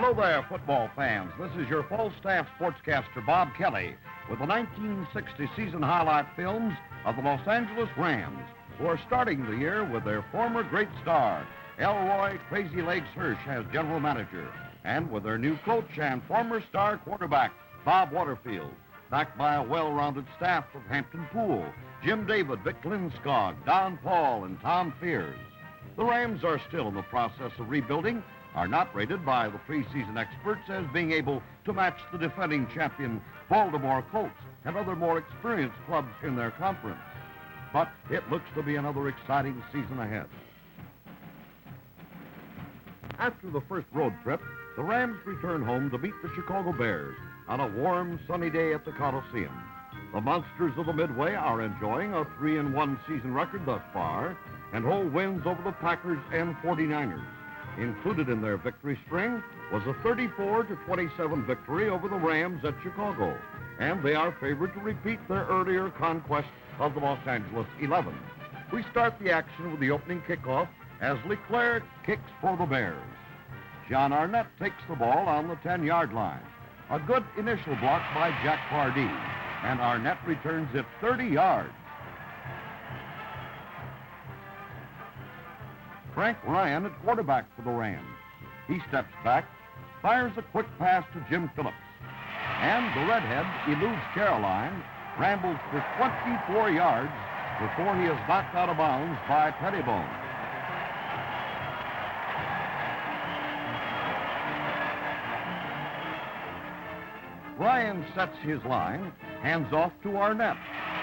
Hello there, football fans. This is your full-staff sportscaster, Bob Kelly, with the 1960 season highlight films of the Los Angeles Rams, who are starting the year with their former great star, Elroy Crazy Legs Hirsch, as general manager, and with their new coach and former star quarterback, Bob Waterfield, backed by a well-rounded staff of Hampton Poole, Jim David, Vic Lindskog, Don Paul, and Tom Fears. The Rams are still in the process of rebuilding, are not rated by the preseason experts as being able to match the defending champion Baltimore Colts and other more experienced clubs in their conference. But it looks to be another exciting season ahead. After the first road trip, the Rams return home to meet the Chicago Bears on a warm, sunny day at the Coliseum. The Monsters of the Midway are enjoying a 3-1 season record thus far and hold wins over the Packers and 49ers. Included in their victory string was a 34-27 victory over the Rams at Chicago, and they are favored to repeat their earlier conquest of the Los Angeles 11. We start the action with the opening kickoff as Leclerc kicks for the Bears. John Arnett takes the ball on the 10-yard line. A good initial block by Jack Pardee, and Arnett returns it 30 yards. Frank Ryan at quarterback for the Rams. He steps back, fires a quick pass to Jim Phillips, and the redhead eludes Caroline, rambles for 24 yards before he is knocked out of bounds by Pettibone. Ryan sets his line, hands off to Arnett.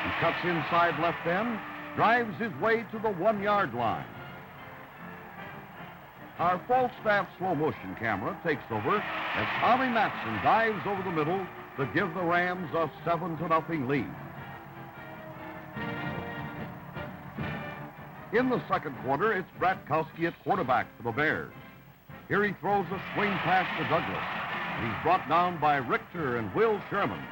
He cuts inside left end, drives his way to the 1-yard line. Our full-staff slow-motion camera takes over as Tommy Matson dives over the middle to give the Rams a 7-0 lead. In the second quarter, it's Bratkowski at quarterback for the Bears. Here he throws a swing pass to Douglas. He's brought down by Richter and Will Sherman.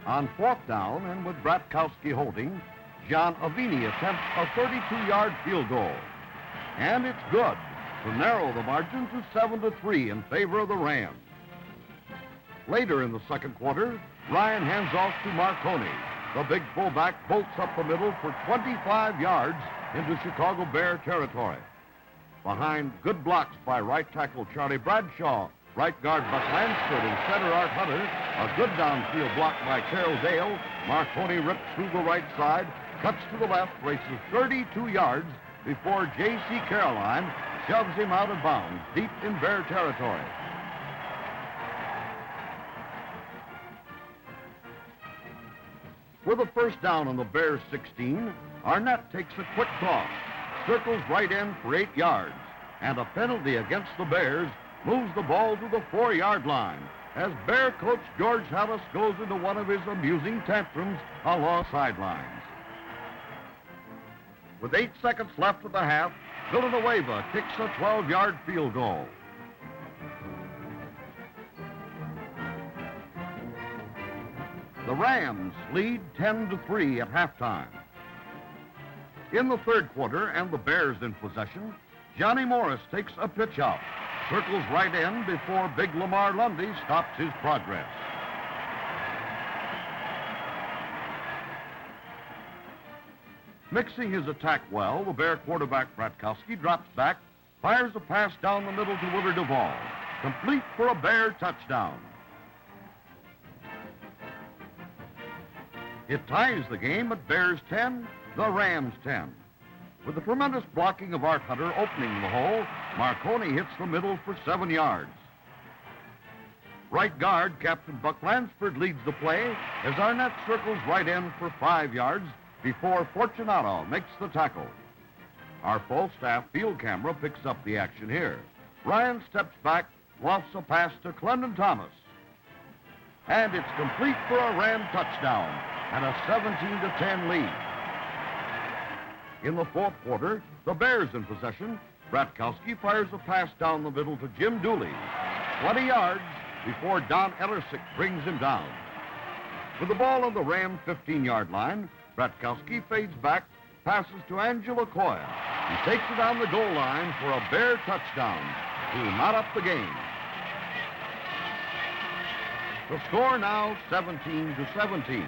On fourth down, and with Bratkowski holding, John Avini attempts a 32-yard field goal. And it's good to narrow the margin to 7-3 in favor of the Rams. Later in the second quarter, Ryan hands off to Marconi. The big fullback bolts up the middle for 25 yards into Chicago Bear territory. Behind good blocks by right tackle Charlie Bradshaw, right guard Buck Lansford, and center Art Hunter, a good downfield block by Carroll Dale, Marconi rips through the right side, cuts to the left, races 32 yards before J.C. Caroline shoves him out of bounds deep in Bear territory. With a first down on the Bears' 16, Arnett takes a quick toss, circles right end for 8 yards, and a penalty against the Bears moves the ball to the 4-yard line as Bear coach George Hallis goes into one of his amusing tantrums along sidelines. With 8 seconds left of the half, Villanueva kicks a 12-yard field goal. The Rams lead 10-3 at halftime. In the third quarter and the Bears in possession, Johnny Morris takes a pitch out, circles right end before big Lamar Lundy stops his progress. Mixing his attack well, the Bear quarterback Bratkowski drops back, fires a pass down the middle to Willard Duvall, complete for a Bear touchdown. It ties the game at Bears 10, the Rams 10. With the tremendous blocking of Art Hunter opening the hole, Marconi hits the middle for 7 yards. Right guard Captain Buck Lansford leads the play as Arnett circles right end for 5 yards before Fortunato makes the tackle. Our full-staff field camera picks up the action here. Ryan steps back, lofts a pass to Clendon Thomas. And it's complete for a Ram touchdown and a 17-10 lead. In the fourth quarter, the Bears in possession. Bratkowski fires a pass down the middle to Jim Dooley. 20 yards before Don Ellersick brings him down. With the ball on the Ram 15-yard line, Bratkowski fades back, passes to Angela Coya, and He takes it on the goal line for a Bear touchdown to knot up the game. The score now 17-17.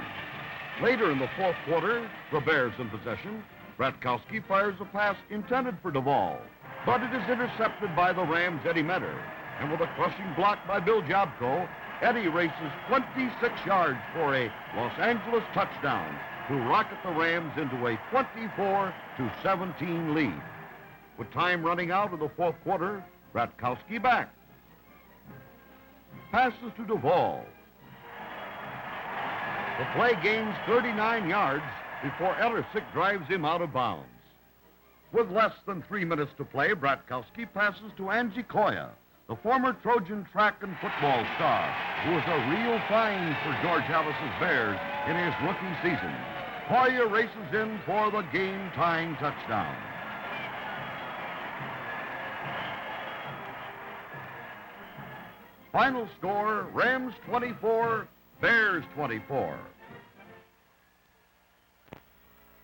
Later in the fourth quarter, the Bears in possession. Bratkowski fires a pass intended for Duvall, but it is intercepted by the Rams' Eddie Metter. And with a crushing block by Bill Jobco, Eddie races 26 yards for a Los Angeles touchdown to rocket the Rams into a 24-17 lead. With time running out in the fourth quarter, Bratkowski back. Passes to Duvall. The play gains 39 yards before Ellersick drives him out of bounds. With less than 3 minutes to play, Bratkowski passes to Angie Koya, the former Trojan track and football star, who was a real find for George Halas's Bears in his rookie season. Koya races in for the game-tying touchdown. Final score, Rams 24, Bears 24.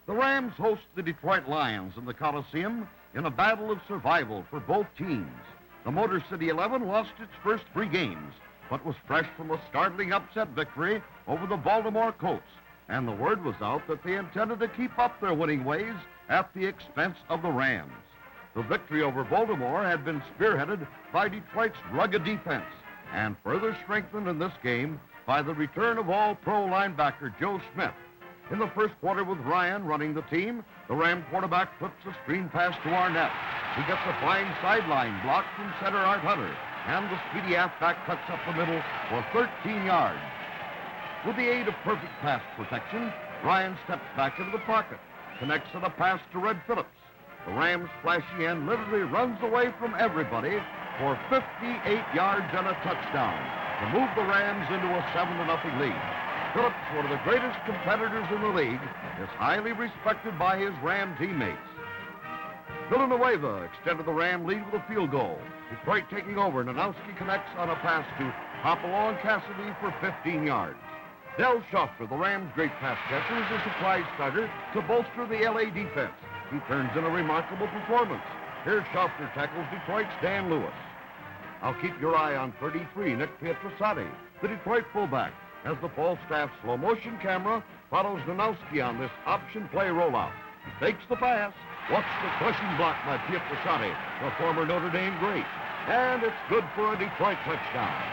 The Rams host the Detroit Lions in the Coliseum in a battle of survival for both teams. The Motor City 11 lost its first 3 games, but was fresh from a startling upset victory over the Baltimore Colts, and the word was out that they intended to keep up their winning ways at the expense of the Rams. The victory over Baltimore had been spearheaded by Detroit's rugged defense, and further strengthened in this game by the return of all-pro linebacker Joe Smith. In the first quarter, with Ryan running the team, the Ram quarterback flips a screen pass to Arnett. He gets a fine sideline block from center Art Hunter, and the speedy halfback cuts up the middle for 13 yards. With the aid of perfect pass protection, Ryan steps back into the pocket, connects on a pass to Red Phillips. The Rams' flashy end literally runs away from everybody for 58 yards and a touchdown to move the Rams into a 7-0 lead. Phillips, one of the greatest competitors in the league, is highly respected by his Ram teammates. Villanueva extended the Ram lead with a field goal. Detroit taking over. Nanowski connects on a pass to Hopalong Cassidy for 15 yards. Del Schofter, the Rams' great pass catcher, is a surprise starter to bolster the L.A. defense. He turns in a remarkable performance. Here's Schofter tackles Detroit's Dan Lewis. I'll keep your eye on 33, Nick Pietrasati, the Detroit fullback, as the Falstaff slow-motion camera follows Nanowski on this option play rollout. He takes the pass. Watch the crushing block by Pietrasati, the former Notre Dame great. And it's good for a Detroit touchdown.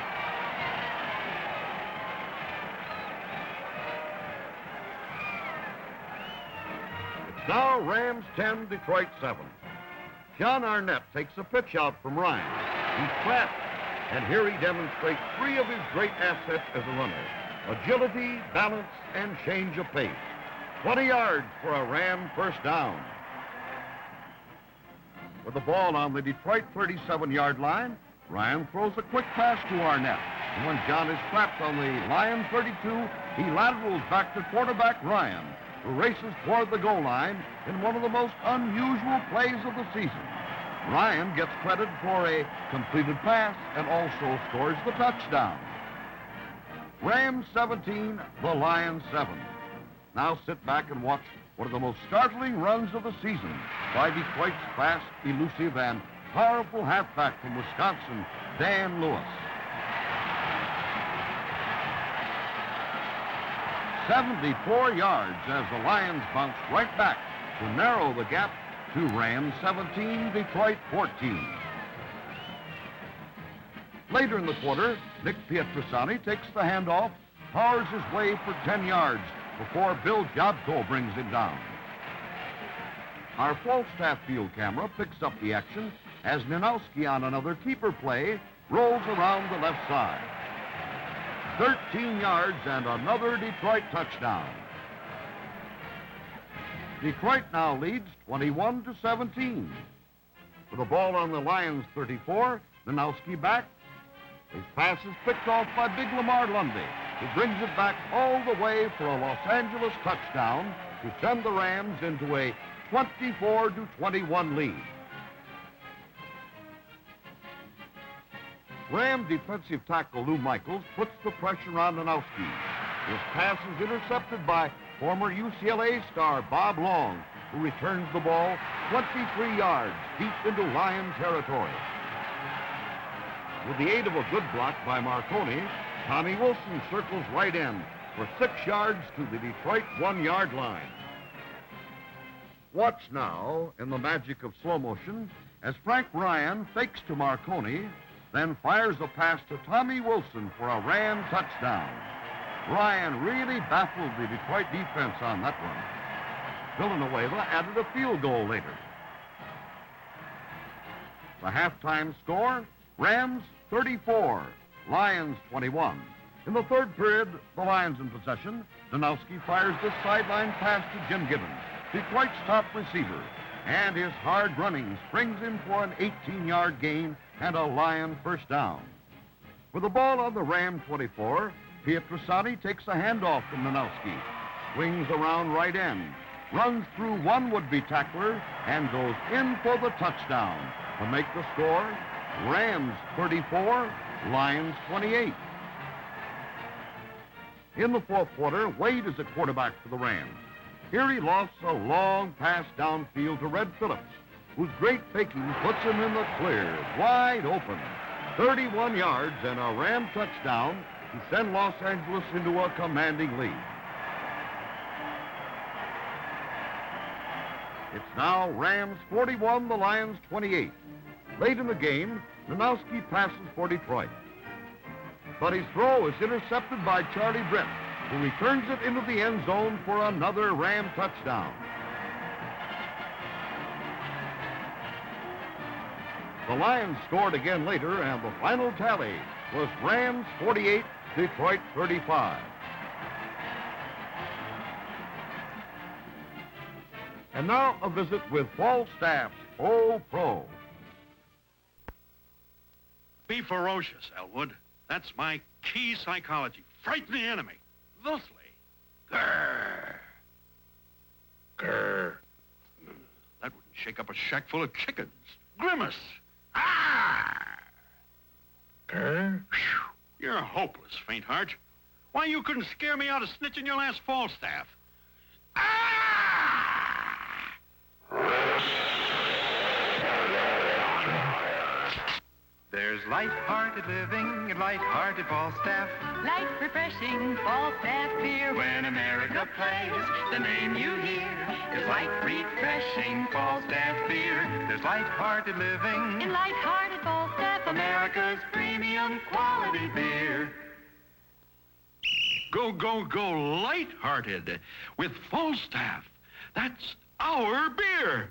It's now Rams 10, Detroit 7. John Arnett takes a pitch out from Ryan. He's trapped, and here he demonstrates 3 of his great assets as a runner: agility, balance, and change of pace. 20 yards for a Ram first down. With the ball on the Detroit 37-yard line, Ryan throws a quick pass to Arnett. And when John is trapped on the Lion 32, he laterals back to quarterback Ryan, who races toward the goal line in one of the most unusual plays of the season. Ryan gets credit for a completed pass and also scores the touchdown. Rams 17, the Lions 7. Now sit back and watch one of the most startling runs of the season by Detroit's fast, elusive, and powerful halfback from Wisconsin, Dan Lewis. 74 yards as the Lions bounce right back to narrow the gap to Rams 17, Detroit 14. Later in the quarter, Nick Pietrasani takes the handoff, powers his way for 10 yards before Bill Jobco brings him down. Our Falstaff field camera picks up the action as Nanowski on another keeper play rolls around the left side. 13 yards and another Detroit touchdown. Detroit now leads 21-17. With the ball on the Lions 34, Nanowski back. His pass is picked off by Big Lamar Lundy, who brings it back all the way for a Los Angeles touchdown to send the Rams into a 24-21 lead. Ram defensive tackle Lou Michaels puts the pressure on Nanowski. His pass is intercepted by former UCLA star Bob Long, who returns the ball 23 yards deep into Lion territory. With the aid of a good block by Marconi, Tommy Wilson circles right in for 6 yards to the Detroit 1-yard line. Watch now, in the magic of slow motion, as Frank Ryan fakes to Marconi, then fires a pass to Tommy Wilson for a Ram touchdown. Ryan really baffled the Detroit defense on that one. Villanueva added a field goal later. The halftime score, Rams 34, Lions 21. In the third period, the Lions in possession. Danowski fires the sideline pass to Jim Gibbons, Detroit's top receiver, and his hard running springs him for an 18-yard gain and a Lion first down. With the ball on the Ram 24, Pietrasani takes a handoff from Danowski, swings around right end, runs through one would-be tackler, and goes in for the touchdown to make the score Rams 34, Lions 28. In the fourth quarter, Wade is at quarterback for the Rams. Here he lofts a long pass downfield to Red Phillips, whose great faking puts him in the clear, wide open. 31 yards and a Ram touchdown to send Los Angeles into a commanding lead. It's now Rams 41, the Lions 28. Late in the game, Danowski passes for Detroit. But his throw is intercepted by Charlie Britt, who returns it into the end zone for another Ram touchdown. The Lions scored again later, and the final tally was Rams 48, Detroit 35. And now a visit with Falstaff's Old Pro. Be ferocious, Elwood. That's my key psychology. Frighten the enemy. Thusly. Grrr. Grrr. That wouldn't shake up a shack full of chickens. Grimace. Ah! Grrr. You're hopeless, faint-heart. Why, you couldn't scare me out of snitching your last Falstaff. Ah! There's light-hearted living and light-hearted Falstaff. Light, refreshing Falstaff beer. When America plays, the name you hear is light, refreshing Falstaff beer. There's light-hearted living In light-hearted Falstaff, America's premium quality beer. Go, go, go light-hearted with Falstaff. That's our beer.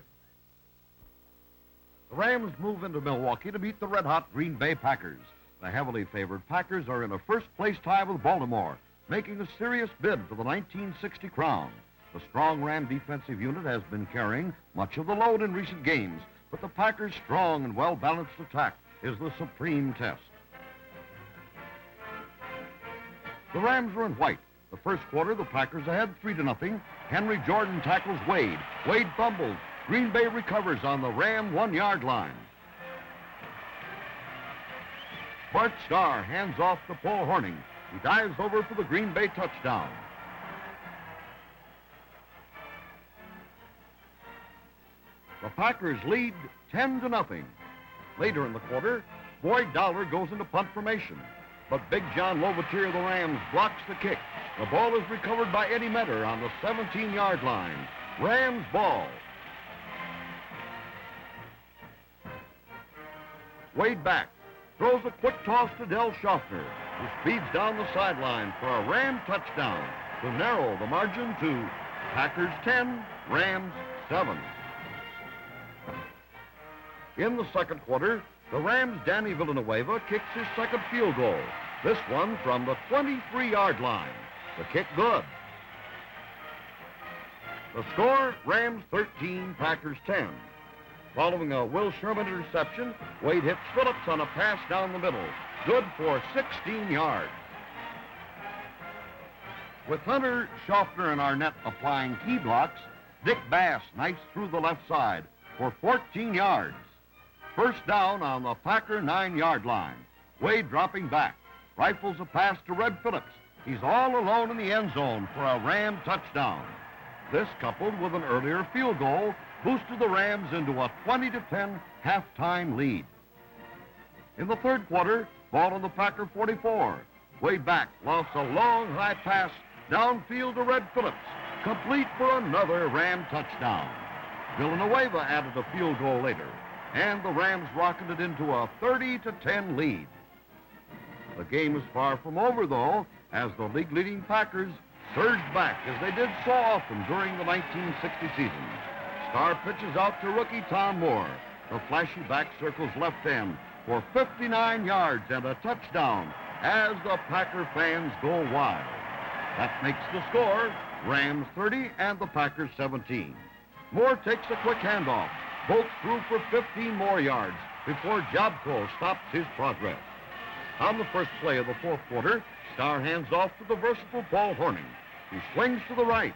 The Rams move into Milwaukee to meet the red-hot Green Bay Packers. The heavily favored Packers are in a first-place tie with Baltimore, making a serious bid for the 1960 crown. The strong Ram defensive unit has been carrying much of the load in recent games, but the Packers' strong and well-balanced attack is the supreme test. The Rams are in white. The first quarter, the Packers ahead 3-0. Henry Jordan tackles Wade. Wade fumbles. Green Bay recovers on the Ram 1-yard line. Bart Starr hands off to Paul Hornung. He dives over for the Green Bay touchdown. The Packers lead 10-0. Later in the quarter, Boyd Dowler goes into punt formation. But Big John Lovatier of the Rams blocks the kick. The ball is recovered by Eddie Metter on the 17-yard line. Rams ball. Wade back, throws a quick toss to Del Schaffner, who speeds down the sideline for a Ram touchdown to narrow the margin to Packers 10, Rams 7. In the second quarter, the Rams' Danny Villanueva kicks his second field goal, this one from the 23-yard line. The kick good. The score, Rams 13, Packers 10. Following a Will Sherman interception, Wade hits Phillips on a pass down the middle. Good for 16 yards. With Hunter, Schaffner, and Arnett applying key blocks, Dick Bass knifes through the left side for 14 yards. First down on the Packer 9-yard line. Wade dropping back, rifles a pass to Red Phillips. He's all alone in the end zone for a Ram touchdown. This, coupled with an earlier field goal, boosted the Rams into a 20-10 halftime lead. In the third quarter, ball on the Packer 44. Way back, lost a long high pass downfield to Red Phillips, complete for another Ram touchdown. Villanueva added a field goal later, and the Rams rocketed into a 30-10 lead. The game is far from over, though, as the league-leading Packers surged back as they did so often during the 1960 season. Star pitches out to rookie Tom Moore. The flashy back circles left end for 59 yards and a touchdown as the Packer fans go wild. That makes the score Rams 30 and the Packers 17. Moore takes a quick handoff. Both threw for 15 more yards before Jobko stops his progress. On the first play of the fourth quarter, Star hands off to the versatile Paul Hornung. He swings to the right,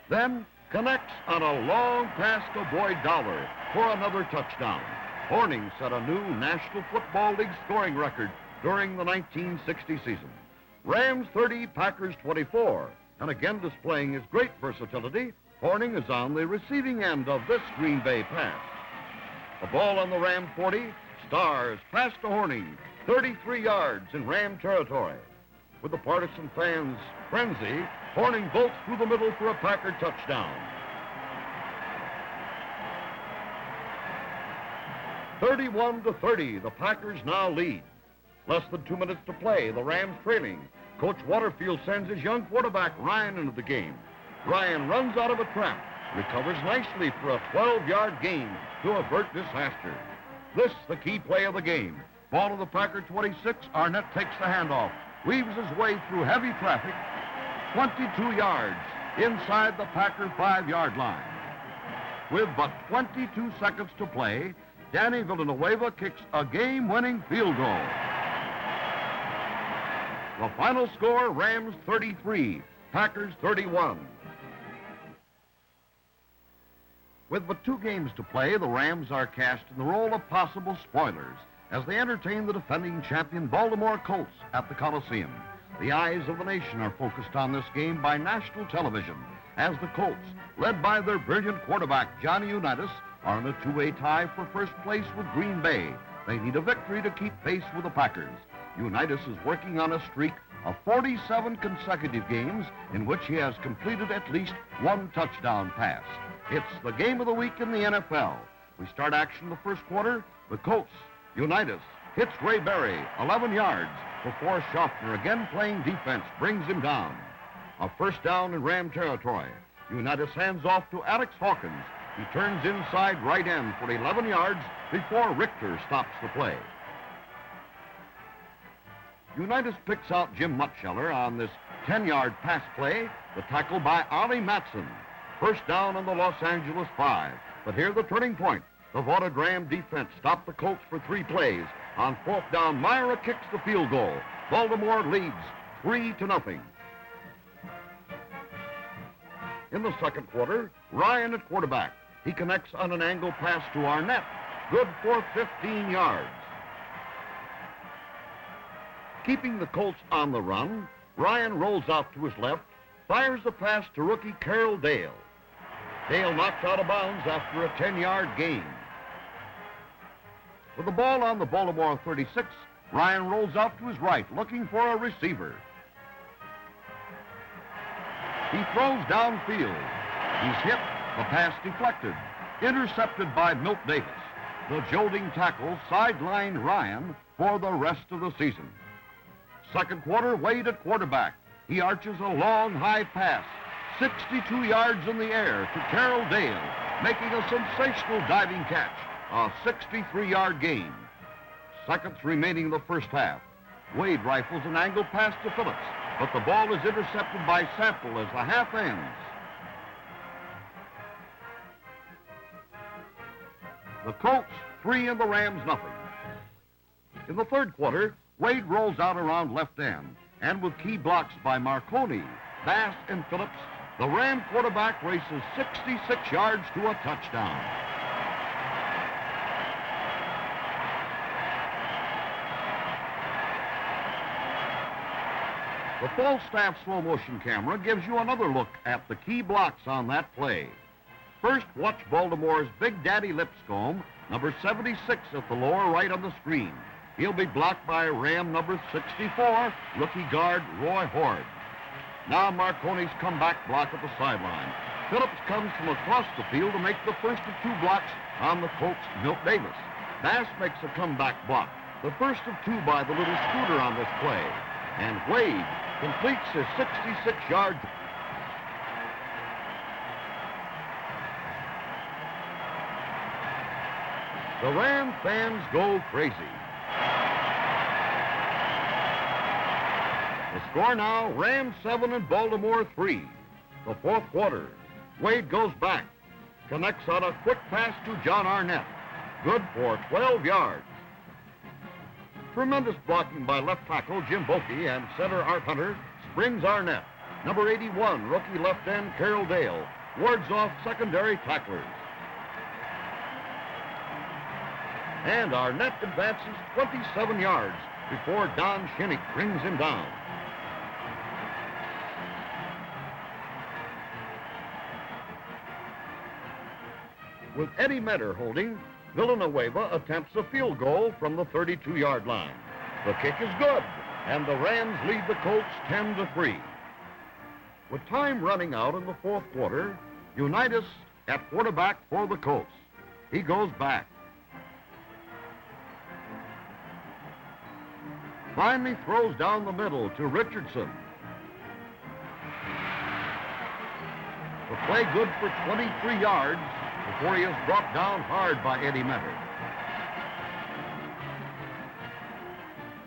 then connects on a long pass to Boyd Dollar for another touchdown. Hornung set a new National Football League scoring record during the 1960 season. Rams 30, Packers 24, and again displaying his great versatility, Hornung is on the receiving end of this Green Bay pass. The ball on the Ram 40, Stars pass to Hornung, 33 yards in Ram territory. With the partisan fans' frenzy, Hornung bolts through the middle for a Packer touchdown. 31-30, the Packers now lead. Less than 2 minutes to play, the Rams trailing. Coach Waterfield sends his young quarterback, Ryan, into the game. Ryan runs out of a trap, recovers nicely for a 12-yard gain to avert disaster. This, the key play of the game. Ball to the Packer 26, Arnett takes the handoff, weaves his way through heavy traffic, 22 yards inside the Packer 5-yard line. With but 22 seconds to play, Danny Villanueva kicks a game-winning field goal. The final score, Rams 33, Packers 31. With but 2 games to play, the Rams are cast in the role of possible spoilers as they entertain the defending champion Baltimore Colts at the Coliseum. The eyes of the nation are focused on this game by national television as the Colts, led by their brilliant quarterback Johnny Unitas, are in a 2-way tie for first place with Green Bay. They need a victory to keep pace with the Packers. Unitas is working on a streak of 47 consecutive games in which he has completed at least 1 touchdown pass. It's the game of the week in the NFL. We start action in the first quarter. The Colts, Unitas hits Ray Berry 11 yards before Schaffner, again playing defense, brings him down. A first down in Ram territory. Unitas hands off to Alex Hawkins. He turns inside right end for 11 yards before Richter stops the play. Unitas picks out Jim Mutscheller on this 10-yard pass play, the tackle by Ollie Matson. First down on the Los Angeles 5. But here the turning point. The vaunted Ram defense stopped the Colts for 3 plays. On fourth down, Myra kicks the field goal. Baltimore leads 3-0. In the second quarter, Ryan at quarterback. He connects on an angle pass to Arnett. Good for 15 yards. Keeping the Colts on the run, Ryan rolls out to his left, fires the pass to rookie Carroll Dale. Dale knocked out of bounds after a 10-yard gain. With the ball on the Baltimore 36, Ryan rolls out to his right, looking for a receiver. He throws downfield. He's hit, the pass deflected, intercepted by Milt Davis. The jolting tackle sidelined Ryan for the rest of the season. Second quarter, Wade at quarterback. He arches a long, high pass, 62 yards in the air to Carroll Dale, making a sensational diving catch, a 63-yard gain. Seconds remaining in the first half. Wade rifles an angle pass to Phillips, but the ball is intercepted by Sample as the half ends. The Colts 3 and the Rams nothing. In the third quarter, Wade rolls out around left end, and with key blocks by Marconi, Bass, and Phillips, the Ram quarterback races 66 yards to a touchdown. The Falstaff slow motion camera gives you another look at the key blocks on that play. First, watch Baltimore's Big Daddy Lipscomb, number 76 at the lower right on the screen. He'll be blocked by Ram number 64, rookie guard Roy Horde. Now Marconi's comeback block at the sideline. Phillips comes from across the field to make the first of two blocks on the Colts' Milt Davis. Bass makes a comeback block, the first of two by the little scooter on this play. And Wade completes his 66-yard. The Ram fans go crazy. The score now, Rams 7 and Baltimore 3. The fourth quarter. Wade goes back, connects on a quick pass to John Arnett. Good for 12 yards. Tremendous blocking by left tackle Jim Bokey and center Art Hunter springs Arnett. Number 81, rookie left end Carroll Dale, wards off secondary tacklers. And Arnett advances 27 yards before Don Shinnick brings him down. With Eddie Metter holding, Villanueva attempts a field goal from the 32-yard line. The kick is good, and the Rams lead the Colts 10-3. With time running out in the fourth quarter, Unitas at quarterback for the Colts. He goes back. Finally throws down the middle to Richardson. The play good for 23 yards before he is brought down hard by Eddie Metter.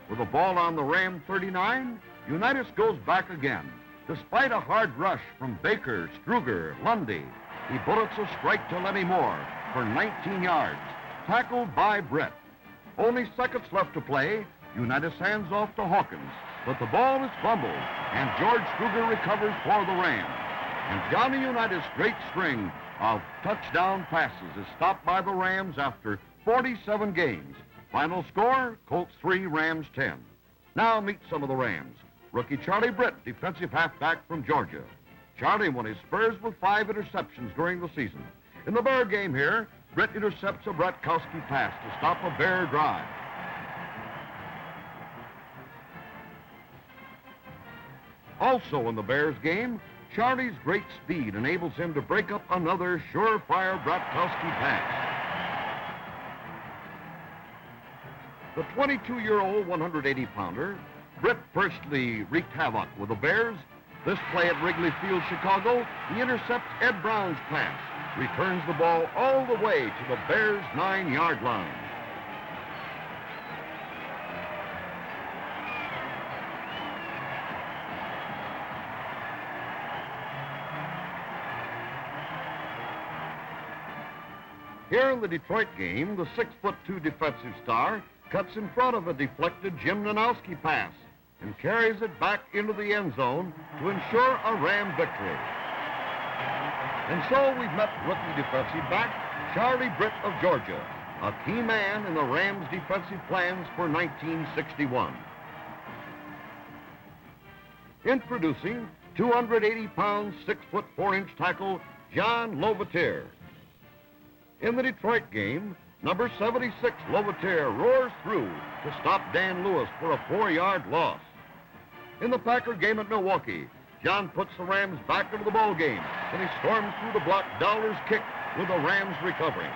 With the ball on the Ram 39, Unitas goes back again. Despite a hard rush from Baker, Struger, Lundy, he bullets a strike to Lenny Moore for 19 yards, tackled by Brett. Only seconds left to play. Unitas hands off to Hawkins, but the ball is fumbled, and George Struger recovers for the Rams. And Johnny Unitas' great string of touchdown passes is stopped by the Rams after 47 games. Final score, Colts 3, Rams 10. Now meet some of the Rams. Rookie Charlie Britt, defensive halfback from Georgia. Charlie won his spurs with 5 interceptions during the season. In the Bear game here, Britt intercepts a Bratkowski pass to stop a Bear drive. Also in the Bears game, Charlie's great speed enables him to break up another surefire Bratkowski pass. The 22-year-old 180-pounder, Britt firstly wreaked havoc with the Bears. This play at Wrigley Field, Chicago, he intercepts Ed Brown's pass, returns the ball all the way to the Bears' 9-yard line. Here in the Detroit game, the 6'2" defensive star cuts in front of a deflected Jim Nanowski pass and carries it back into the end zone to ensure a Ram victory. And so we've met rookie defensive back Charlie Britt of Georgia, a key man in the Rams' defensive plans for 1961. Introducing 280-pound, 6'4" tackle John Lovatier. In the Detroit game, number 76, Lovatier, roars through to stop Dan Lewis for a 4-yard loss. In the Packer game at Milwaukee, John puts the Rams back into the ball game, and he storms through to block Dowler's kick with the Rams recovering.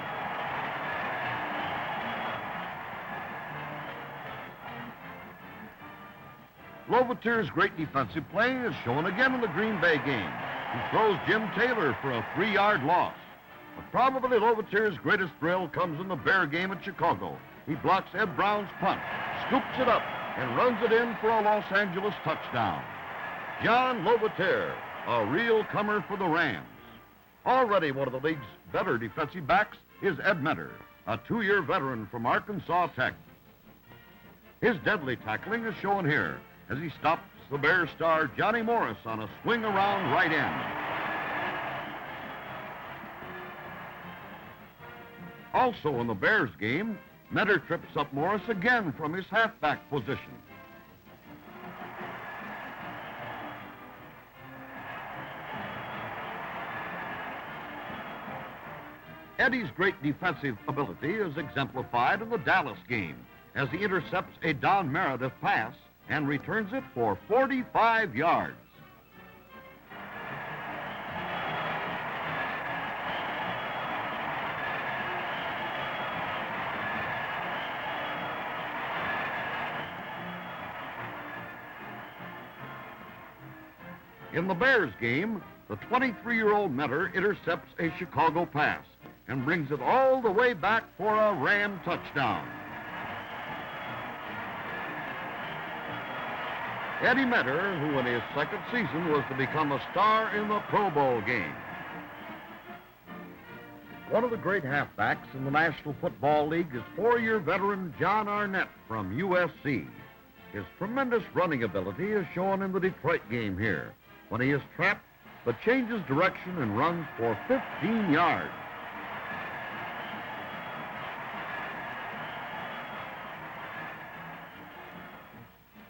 Lovatier's great defensive play is shown again in the Green Bay game. He throws Jim Taylor for a 3-yard loss. But probably Lovatier's greatest thrill comes in the Bear game at Chicago. He blocks Ed Brown's punt, scoops it up, and runs it in for a Los Angeles touchdown. John Lovatier, a real comer for the Rams. Already one of the league's better defensive backs is Ed Metter, a 2-year veteran from Arkansas Tech. His deadly tackling is shown here as he stops the Bear star Johnny Morris on a swing around right end. Also in the Bears game, Metter trips up Morris again from his halfback position. Eddie's great defensive ability is exemplified in the Dallas game as he intercepts a Don Meredith pass and returns it for 45 yards. In the Bears game, the 23-year-old Mentor intercepts a Chicago pass and brings it all the way back for a Ram touchdown. Eddie Mentor, who in his second season was to become a star in the Pro Bowl game. One of the great halfbacks in the National Football League is four-year veteran John Arnett from USC. His tremendous running ability is shown in the Detroit game here, when he is trapped but changes direction and runs for 15 yards.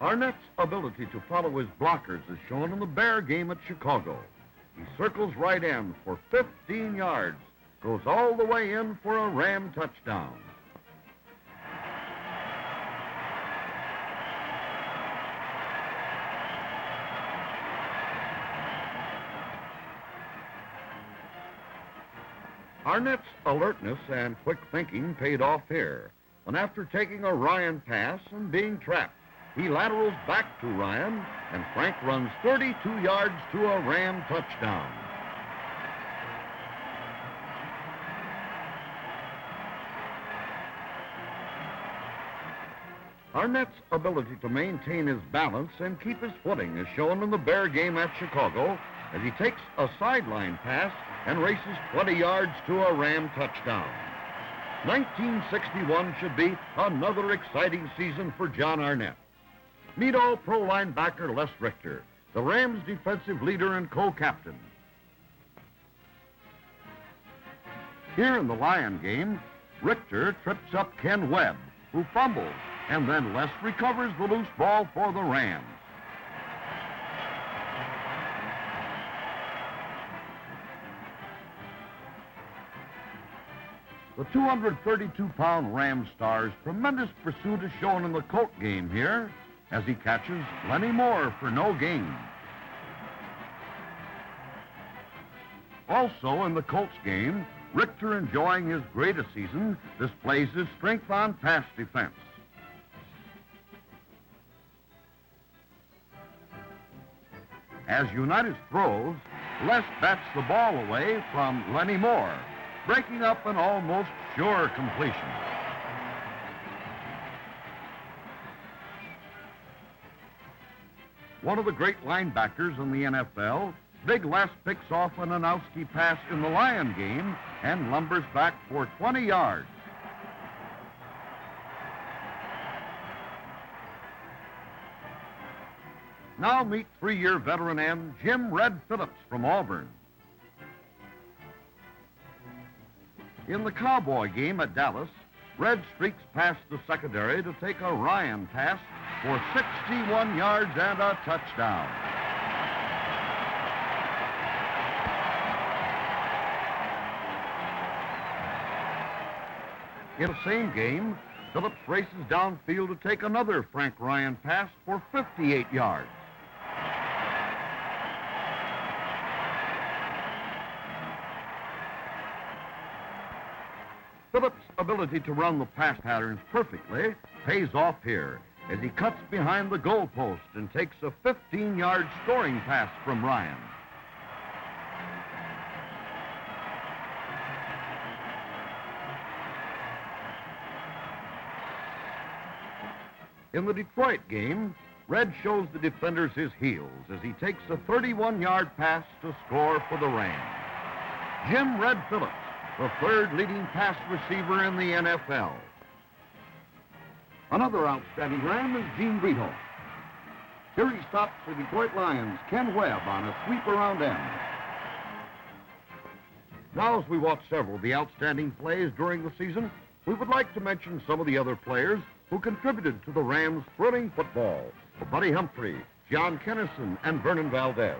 Arnett's ability to follow his blockers is shown in the Bear game at Chicago. He circles right end for 15 yards, goes all the way in for a Ram touchdown. Arnett's alertness and quick thinking paid off here, when after taking a Ryan pass and being trapped, he laterals back to Ryan, and Frank runs 32 yards to a Ram touchdown. Arnett's ability to maintain his balance and keep his footing is shown in the Bear game at Chicago as he takes a sideline pass and races 20 yards to a Ram touchdown. 1961 should be another exciting season for John Arnett. Meet All-Pro linebacker Les Richter, the Rams' defensive leader and co-captain. Here in the Lion game, Richter trips up Ken Webb, who fumbles, and then Les recovers the loose ball for the Rams. The 232-pound Ram star's tremendous pursuit is shown in the Colt game here as he catches Lenny Moore for no gain. Also in the Colts game, Richter, enjoying his greatest season, displays his strength on pass defense. As Unitas throws, Les bats the ball away from Lenny Moore, breaking up an almost sure completion. One of the great linebackers in the NFL, Big Les picks off an Anowski pass in the Lion game and lumbers back for 20 yards. Now meet three-year veteran end Jim Red Phillips from Auburn. In the Cowboy game at Dallas, Red streaks past the secondary to take a Ryan pass for 61 yards and a touchdown. In the same game, Phillips races downfield to take another Frank Ryan pass for 58 yards. Phillips' ability to run the pass patterns perfectly pays off here as he cuts behind the goalpost and takes a 15-yard scoring pass from Ryan. In the Detroit game, Red shows the defenders his heels as he takes a 31-yard pass to score for the Rams. Jim Red Phillips, the third leading pass receiver in the NFL. Another outstanding Ram is Gene Brito. Here he stops the Detroit Lions' Ken Webb on a sweep around end. Now, as we watch several of the outstanding plays during the season, we would like to mention some of the other players who contributed to the Rams' thrilling football: Buddy Humphrey, John Kennison, and Vernon Valdez.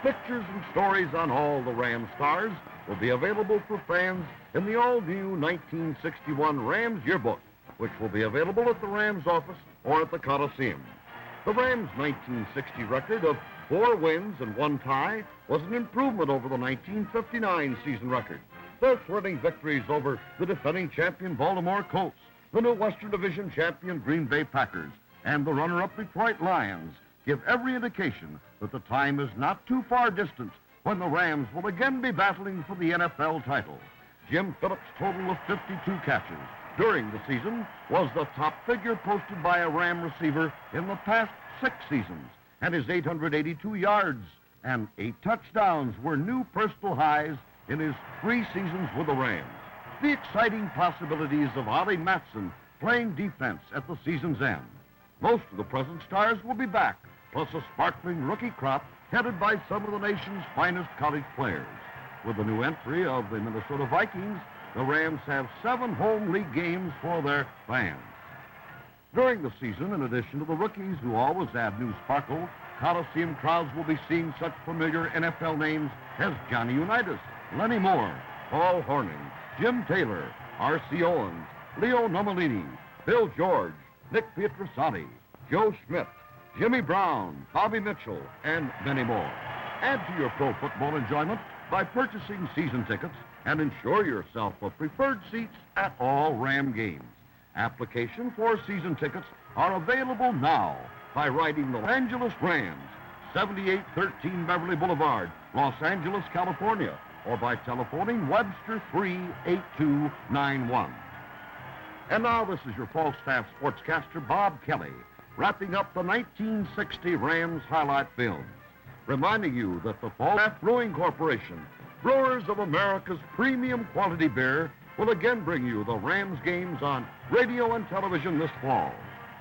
Pictures and stories on all the Ram stars will be available for fans in the all-new 1961 Rams yearbook, which will be available at the Rams office or at the Coliseum. The Rams' 1960 record of 4 wins and 1 tie was an improvement over the 1959 season record. Their thrilling victories over the defending champion Baltimore Colts, the new Western Division champion Green Bay Packers, and the runner-up Detroit Lions give every indication that the time is not too far distant when the Rams will again be battling for the NFL title. Jim Phillips' total of 52 catches during the season was the top figure posted by a Ram receiver in the past 6 seasons, and his 882 yards and 8 touchdowns were new personal highs in his 3 seasons with the Rams. The exciting possibilities of Ollie Matson playing defense at the season's end. Most of the present stars will be back, plus a sparkling rookie crop headed by some of the nation's finest college players. With the new entry of the Minnesota Vikings, the Rams have 7 home league games for their fans. During the season, in addition to the rookies who always add new sparkle, Coliseum crowds will be seeing such familiar NFL names as Johnny Unitas, Lenny Moore, Paul Hornung, Jim Taylor, R.C. Owens, Leo Nomalini, Bill George, Nick Pietrasani, Joe Schmidt, Jimmy Brown, Bobby Mitchell, and many more. Add to your pro football enjoyment by purchasing season tickets and ensure yourself a preferred seats at all Ram games. Application for season tickets are available now by writing the Los Angeles Rams, 7813 Beverly Boulevard, Los Angeles, California, or by telephoning Webster 38291. And now this is your Falstaff sportscaster, Bob Kelly, wrapping up the 1960 Rams highlight films, reminding you that the Falstaff Brewing Corporation, brewers of America's premium quality beer, will again bring you the Rams games on radio and television this fall.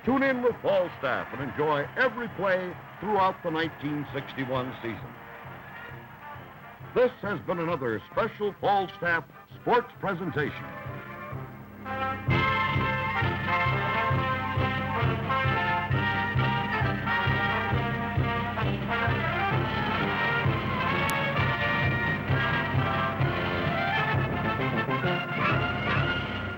Tune in with Falstaff and enjoy every play throughout the 1961 season. This has been another special Falstaff sports presentation.